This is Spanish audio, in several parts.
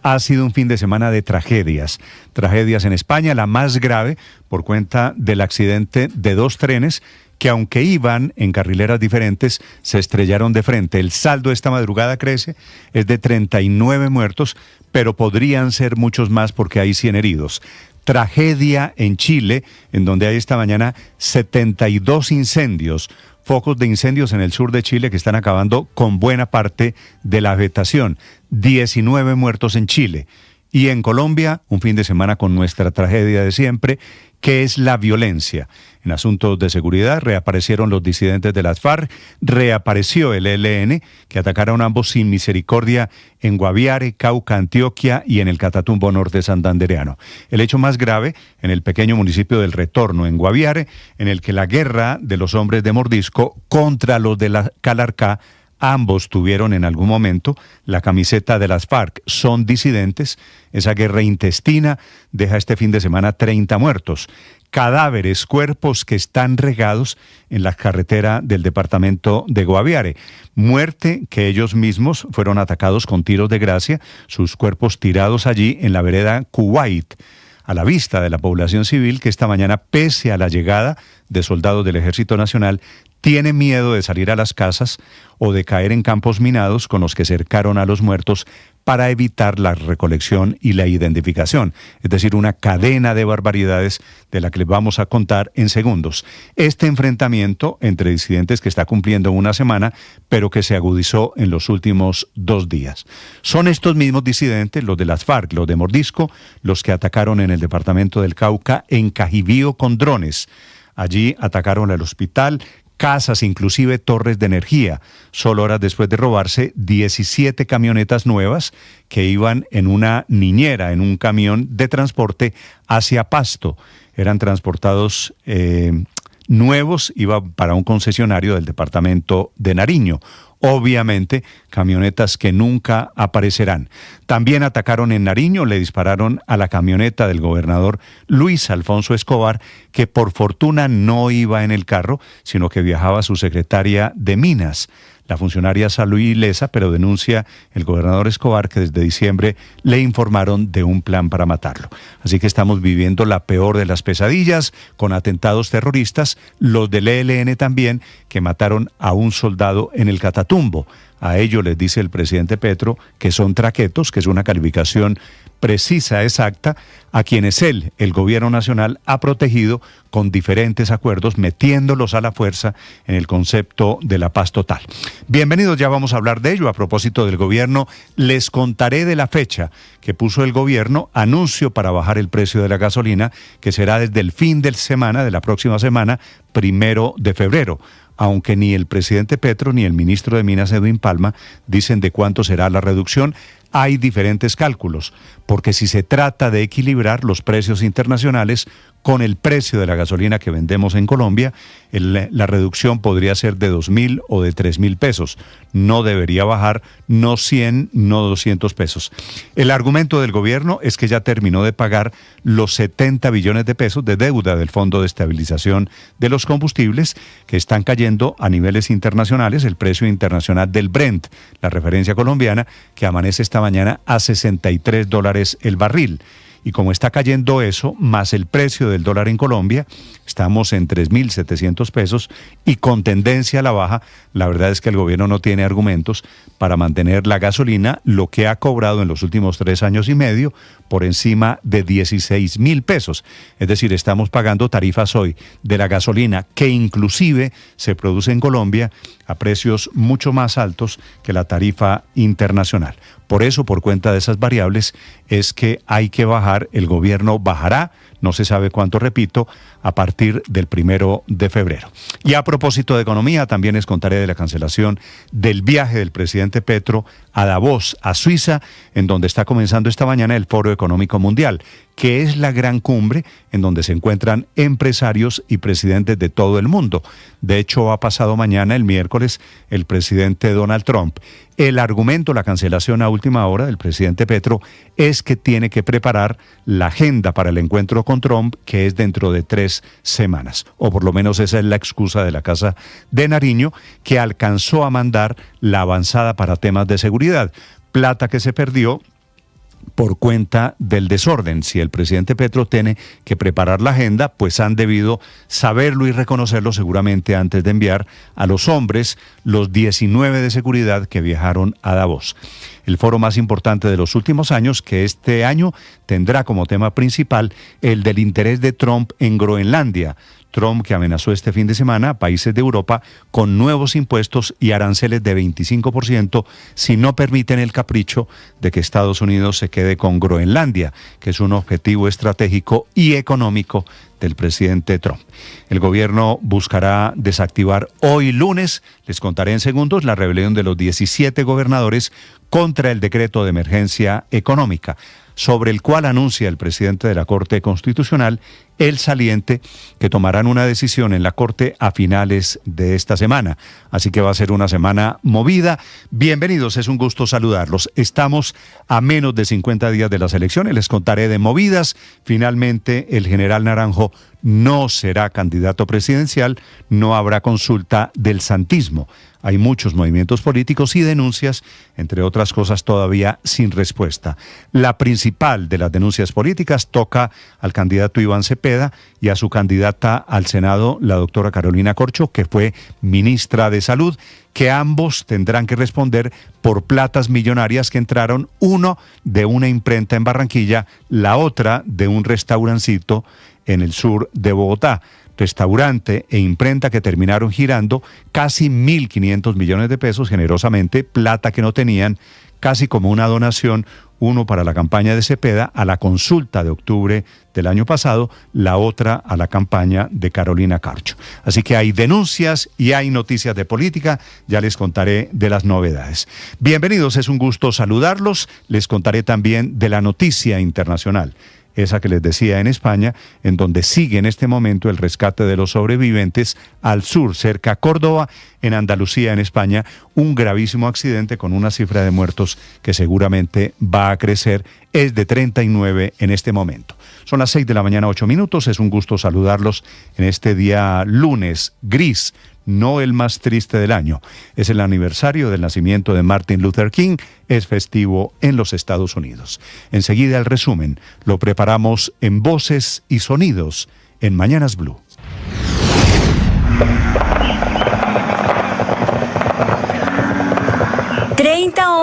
Ha sido un fin de semana de tragedias. Tragedias en España, la más grave por cuenta del accidente de dos trenes que, aunque iban en carrileras diferentes, se estrellaron de frente. El saldo esta madrugada crece, es de 39 muertos, pero podrían ser muchos más porque hay 100 heridos. Tragedia en Chile, en donde hay esta mañana 72 incendios. Focos de incendios en el sur de Chile que están acabando con buena parte de la vegetación. 19 muertos en Chile. Y en Colombia, un fin de semana con nuestra tragedia de siempre, que es la violencia. En asuntos de seguridad reaparecieron los disidentes de las FARC, reapareció el ELN, que atacaron ambos sin misericordia en Guaviare, Cauca, Antioquia y en el Catatumbo norte santandereano. El hecho más grave en el pequeño municipio del Retorno, en Guaviare, en el que la guerra de los hombres de Mordisco contra los de la Calarcá. Ambos tuvieron en algún momento la camiseta de las FARC. Son disidentes. Esa guerra intestina deja este fin de semana 30 muertos. Cadáveres, cuerpos que están regados en la carretera del departamento de Guaviare. Muerte que ellos mismos fueron atacados con tiros de gracia, sus cuerpos tirados allí en la vereda Kuwait, a la vista de la población civil que esta mañana, pese a la llegada de soldados del Ejército Nacional, tiene miedo de salir a las casas o de caer en campos minados con los que cercaron a los muertos para evitar la recolección y la identificación. Es decir, una cadena de barbaridades de la que les vamos a contar en segundos. Este enfrentamiento entre disidentes que está cumpliendo una semana, pero que se agudizó en los últimos 2 días. Son estos mismos disidentes, los de las FARC, los de Mordisco, los que atacaron en el departamento del Cauca, en Cajibío, con drones. Allí atacaron el hospital, casas, inclusive torres de energía, solo horas después de robarse 17 camionetas nuevas que iban en una niñera, en un camión de transporte hacia Pasto. Eran transportados nuevos, iban para un concesionario del departamento de Nariño. Obviamente, camionetas que nunca aparecerán. También atacaron en Nariño, le dispararon a la camioneta del gobernador Luis Alfonso Escobar, que por fortuna no iba en el carro, sino que viajaba su secretaria de Minas. La funcionaria salió ilesa, pero denuncia el gobernador Escobar que desde diciembre le informaron de un plan para matarlo. Así que estamos viviendo la peor de las pesadillas con atentados terroristas, los del ELN también, que mataron a un soldado en el Catatumbo. A ello les dice el presidente Petro que son traquetos, que es una calificación precisa, exacta, a quienes el gobierno nacional, ha protegido con diferentes acuerdos, metiéndolos a la fuerza en el concepto de la paz total. Bienvenidos, ya vamos a hablar de ello. A propósito del gobierno, les contaré de la fecha que puso el gobierno, anuncio para bajar el precio de la gasolina, que será desde el fin de semana, de la próxima semana, 1 de febrero. Aunque ni el presidente Petro ni el ministro de Minas, Edwin Palma, dicen de cuánto será la reducción. Hay diferentes cálculos, porque si se trata de equilibrar los precios internacionales con el precio de la gasolina que vendemos en Colombia, la reducción podría ser de 2.000 o de 3.000 pesos. No debería bajar, no 100, no 200 pesos. El argumento del gobierno es que ya terminó de pagar los 70 billones de pesos de deuda del Fondo de Estabilización de los Combustibles, que están cayendo a niveles internacionales. El precio internacional del Brent, la referencia colombiana, que amanece esta mañana a $63 el barril. Y como está cayendo eso, más el precio del dólar en Colombia, estamos en 3.700 pesos y con tendencia a la baja. La verdad es que el gobierno no tiene argumentos para mantener la gasolina, lo que ha cobrado en los últimos 3 años y medio, por encima de 16.000 pesos. Es decir, estamos pagando tarifas hoy de la gasolina, que inclusive se produce en Colombia, a precios mucho más altos que la tarifa internacional. Por eso, por cuenta de esas variables, es que hay que bajar. El gobierno bajará, no se sabe cuánto, repito, a partir del 1 de febrero. Y a propósito de economía, también les contaré de la cancelación del viaje del presidente Petro a Davos, a Suiza, en donde está comenzando esta mañana el Foro Económico Mundial, que es la gran cumbre en donde se encuentran empresarios y presidentes de todo el mundo. De hecho, ha pasado mañana, el miércoles, el presidente Donald Trump. El argumento, la cancelación a última hora del presidente Petro, es que tiene que preparar la agenda para el encuentro con Trump, que es dentro de 3 semanas. O por lo menos esa es la excusa de la Casa de Nariño, que alcanzó a mandar la avanzada para temas de seguridad. Plata que se perdió por cuenta del desorden. Si el presidente Petro tiene que preparar la agenda, pues han debido saberlo y reconocerlo seguramente antes de enviar a los hombres, los 19 de seguridad que viajaron a Davos. El foro más importante de los últimos años, que este año tendrá como tema principal el del interés de Trump en Groenlandia. Trump, que amenazó este fin de semana a países de Europa con nuevos impuestos y aranceles de 25% si no permiten el capricho de que Estados Unidos se quede con Groenlandia, que es un objetivo estratégico y económico del presidente Trump. El gobierno buscará desactivar hoy lunes, les contaré en segundos, la rebelión de los 17 gobernadores contra el decreto de emergencia económica, sobre el cual anuncia el presidente de la Corte Constitucional, el saliente, que tomarán una decisión en la Corte a finales de esta semana. Así que va a ser una semana movida. Bienvenidos, es un gusto saludarlos. Estamos a menos de 50 días de las elecciones, les contaré de movidas. Finalmente, el general Naranjo no será candidato presidencial, no habrá consulta del santismo. Hay muchos movimientos políticos y denuncias, entre otras cosas todavía sin respuesta. La principal de las denuncias políticas toca al candidato Iván Cepeda y a su candidata al Senado, la doctora Carolina Corcho, que fue ministra de Salud, que ambos tendrán que responder por platas millonarias que entraron, uno de una imprenta en Barranquilla, la otra de un restaurancito en el sur de Bogotá. Restaurante e imprenta que terminaron girando casi 1.500 millones de pesos generosamente, plata que no tenían, casi como una donación, uno para la campaña de Cepeda a la consulta de octubre del año pasado, la otra a la campaña de Carolina Corcho. Así que hay denuncias y hay noticias de política, ya les contaré de las novedades. Bienvenidos, es un gusto saludarlos, les contaré también de la noticia internacional. Esa que les decía en España, en donde sigue en este momento el rescate de los sobrevivientes al sur, cerca a Córdoba, en Andalucía, en España, un gravísimo accidente con una cifra de muertos que seguramente va a crecer, es de 39 en este momento. Son las 6 de la mañana, 8 minutos, es un gusto saludarlos en este día lunes gris, no el más triste del año. Es el aniversario del nacimiento de Martin Luther King, es festivo en los Estados Unidos. Enseguida el resumen lo preparamos en Voces y Sonidos en Mañanas Blue.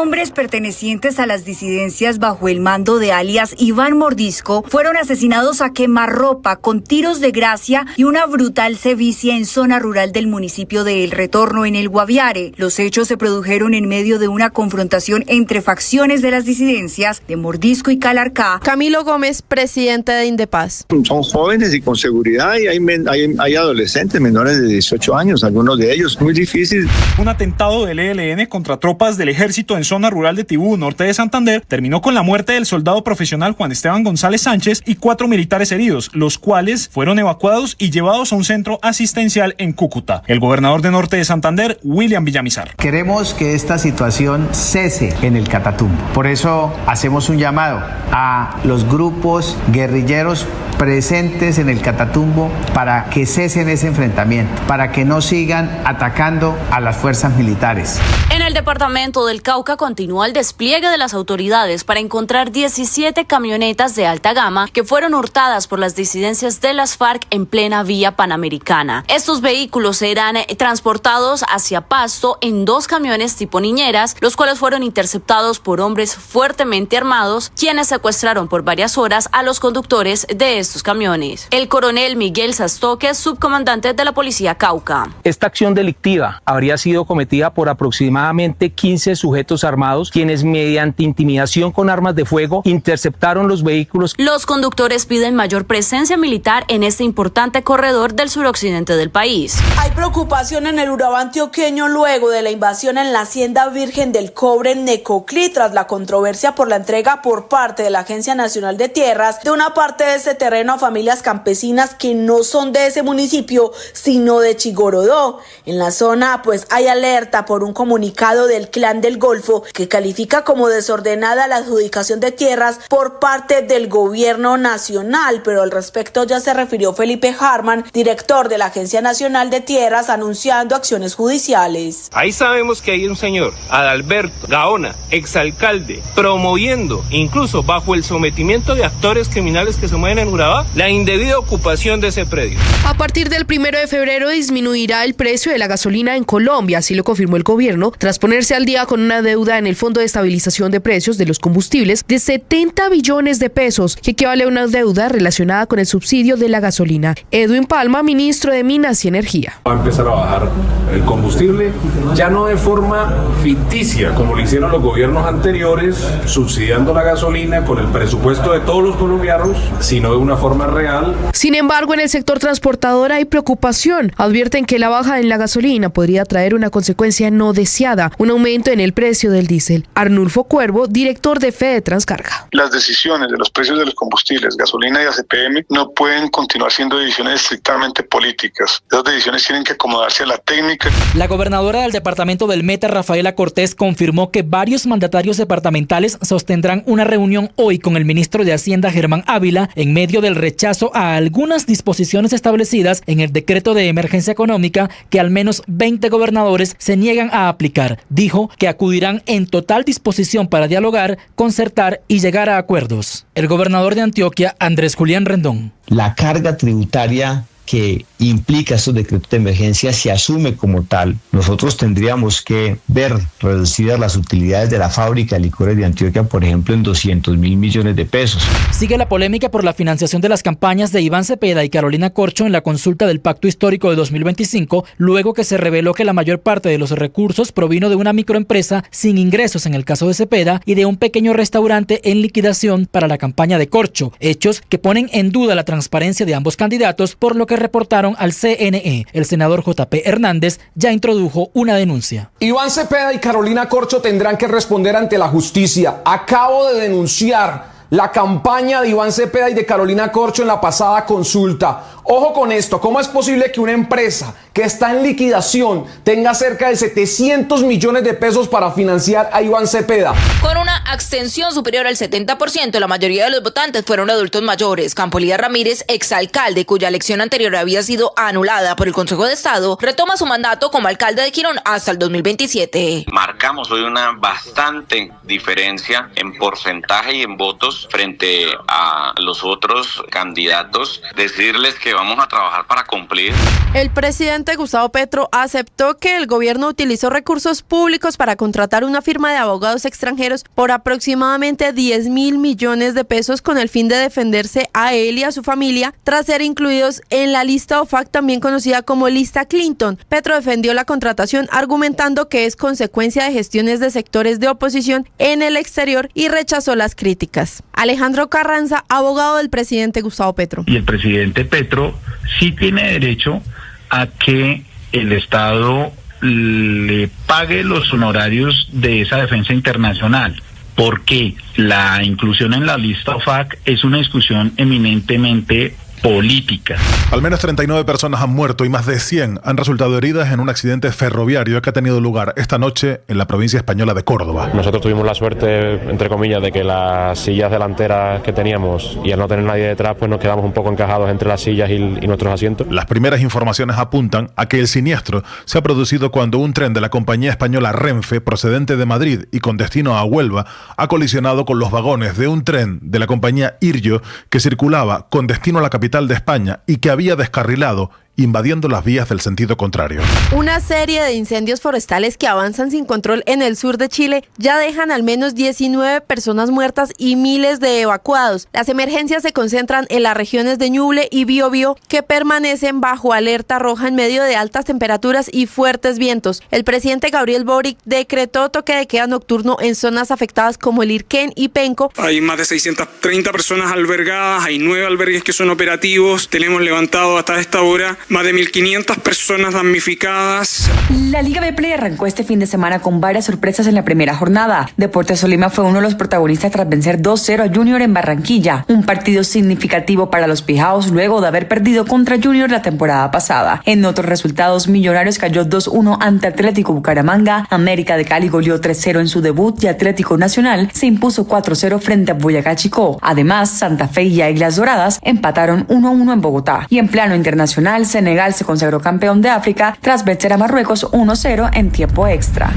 Hombres pertenecientes a las disidencias bajo el mando de alias Iván Mordisco fueron asesinados a quemarropa con tiros de gracia y una brutal sevicia en zona rural del municipio de El Retorno, en el Guaviare. Los hechos se produjeron en medio de una confrontación entre facciones de las disidencias de Mordisco y Calarcá. Camilo Gómez, presidente de Indepaz. Son jóvenes y con seguridad, y hay adolescentes menores de 18 años, algunos de ellos. Muy difícil. Un atentado del ELN contra tropas del ejército en zona rural de Tibú, norte de Santander, terminó con la muerte del soldado profesional Juan Esteban González Sánchez y 4 militares heridos, los cuales fueron evacuados y llevados a un centro asistencial en Cúcuta. El gobernador de norte de Santander, William Villamizar. Queremos que esta situación cese en el Catatumbo. Por eso hacemos un llamado a los grupos guerrilleros presentes en el Catatumbo para que cesen ese enfrentamiento, para que no sigan atacando a las fuerzas militares. En el departamento del Cauca continúa el despliegue de las autoridades para encontrar 17 camionetas de alta gama que fueron hurtadas por las disidencias de las FARC en plena vía panamericana. Estos vehículos serán transportados hacia Pasto en 2 camiones tipo niñeras, los cuales fueron interceptados por hombres fuertemente armados, quienes secuestraron por varias horas a los conductores de estos camiones. El coronel Miguel Sastoque, subcomandante de la Policía Cauca. Esta acción delictiva habría sido cometida por aproximadamente 15 sujetos armados, quienes mediante intimidación con armas de fuego interceptaron los vehículos. Los conductores piden mayor presencia militar en este importante corredor del suroccidente del país. Hay preocupación en el Urabá antioqueño luego de la invasión en la Hacienda Virgen del Cobre en Necoclí, tras la controversia por la entrega por parte de la Agencia Nacional de Tierras de una parte de ese terreno a familias campesinas que no son de ese municipio, sino de Chigorodó. En la zona, pues hay alerta por un comunicado comunicado del Clan del Golfo, que califica como desordenada la adjudicación de tierras por parte del gobierno nacional, pero al respecto ya se refirió Felipe Harman, director de la Agencia Nacional de Tierras, anunciando acciones judiciales. Ahí sabemos que hay un señor, Adalberto Gaona, exalcalde, promoviendo, incluso bajo el sometimiento de actores criminales que se mueven en Urabá, la indebida ocupación de ese predio. A partir del 1 de febrero disminuirá el precio de la gasolina en Colombia, así lo confirmó el gobierno, tras ponerse al día con una deuda en el Fondo de Estabilización de Precios de los Combustibles de 70 billones de pesos, que equivale a una deuda relacionada con el subsidio de la gasolina. Edwin Palma, ministro de Minas y Energía. Va a empezar a bajar el combustible, ya no de forma ficticia, como lo hicieron los gobiernos anteriores, subsidiando la gasolina con el presupuesto de todos los colombianos, sino de una forma real. Sin embargo, en el sector transportador hay preocupación. Advierten que la baja en la gasolina podría traer una consecuencia no deseada, un aumento en el precio del diésel. Arnulfo Cuervo, director de Fede Transcarga. Las decisiones de los precios de los combustibles, gasolina y ACPM, no pueden continuar siendo decisiones estrictamente políticas. Esas decisiones tienen que acomodarse a la técnica. La gobernadora del departamento del Meta, Rafaela Cortés, confirmó que varios mandatarios departamentales sostendrán una reunión hoy con el ministro de Hacienda, Germán Ávila, en medio del rechazo a algunas disposiciones establecidas en el decreto de emergencia económica que al menos 20 gobernadores se niegan a aplicar. Dijo que acudirán en total disposición para dialogar, concertar y llegar a acuerdos. El gobernador de Antioquia, Andrés Julián Rendón. La carga tributaria que implica estos decretos de emergencia se asume como tal. Nosotros tendríamos que ver reducidas las utilidades de la fábrica de licores de Antioquia, por ejemplo, en 200.000 millones de pesos. Sigue la polémica por la financiación de las campañas de Iván Cepeda y Carolina Corcho en la consulta del Pacto Histórico de 2025, luego que se reveló que la mayor parte de los recursos provino de una microempresa sin ingresos en el caso de Cepeda y de un pequeño restaurante en liquidación para la campaña de Corcho, hechos que ponen en duda la transparencia de ambos candidatos, por lo que reportaron al CNE. El senador J.P. Hernández ya introdujo una denuncia. Iván Cepeda y Carolina Corcho tendrán que responder ante la justicia. Acabo de denunciar la campaña de Iván Cepeda y de Carolina Corcho en la pasada consulta. Ojo con esto, ¿cómo es posible que una empresa que está en liquidación tenga cerca de 700 millones de pesos para financiar a Iván Cepeda? Con una abstención superior al 70%, la mayoría de los votantes fueron adultos mayores. Campolida Ramírez, exalcalde cuya elección anterior había sido anulada por el Consejo de Estado, retoma su mandato como alcalde de Girón hasta el 2027. Marcamos hoy una bastante diferencia en porcentaje y en votos frente a los otros candidatos. Decirles que vamos a trabajar para cumplir. El presidente Gustavo Petro aceptó que el gobierno utilizó recursos públicos para contratar una firma de abogados extranjeros por aproximadamente 10.000 millones de pesos con el fin de defenderse a él y a su familia tras ser incluidos en la lista OFAC, también conocida como lista Clinton. Petro defendió la contratación argumentando que es consecuencia de gestiones de sectores de oposición en el exterior y rechazó las críticas. Alejandro Carranza, abogado del presidente Gustavo Petro. Y el presidente Petro sí tiene derecho a que el Estado le pague los honorarios de esa defensa internacional, porque la inclusión en la lista OFAC es una discusión eminentemente política. Al menos 39 personas han muerto y más de 100 han resultado heridas en un accidente ferroviario que ha tenido lugar esta noche en la provincia española de Córdoba. Nosotros tuvimos la suerte, entre comillas, de que las sillas delanteras que teníamos y al no tener nadie detrás, pues nos quedamos un poco encajados entre las sillas y nuestros asientos. Las primeras informaciones apuntan a que el siniestro se ha producido cuando un tren de la compañía española Renfe, procedente de Madrid y con destino a Huelva, ha colisionado con los vagones de un tren de la compañía Iryo que circulaba con destino a la capital de España y que había descarrilado, invadiendo las vías del sentido contrario. Una serie de incendios forestales que avanzan sin control en el sur de Chile ya dejan al menos 19 personas muertas y miles de evacuados. Las emergencias se concentran en las regiones de Ñuble y Biobío, que permanecen bajo alerta roja en medio de altas temperaturas y fuertes vientos. El presidente Gabriel Boric decretó toque de queda nocturno en zonas afectadas como el Irquén y Penco. Hay más de 630 personas albergadas, hay 9 albergues que son operativos. Tenemos levantado hasta esta hora más de 1.500 personas damnificadas. La Liga Betplay arrancó este fin de semana con varias sorpresas en la primera jornada. Deportes Tolima fue uno de los protagonistas tras vencer 2-0 a Junior en Barranquilla, un partido significativo para los pijaos luego de haber perdido contra Junior la temporada pasada. En otros resultados, Millonarios cayó 2-1 ante Atlético Bucaramanga, América de Cali goleó 3-0 en su debut y Atlético Nacional se impuso 4-0 frente a Boyacá Chicó. Además, Santa Fe y Águilas Doradas empataron 1-1 en Bogotá. Y en plano internacional, Senegal se consagró campeón de África tras vencer a Marruecos 1-0 en tiempo extra.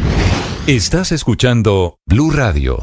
Estás escuchando Blue Radio.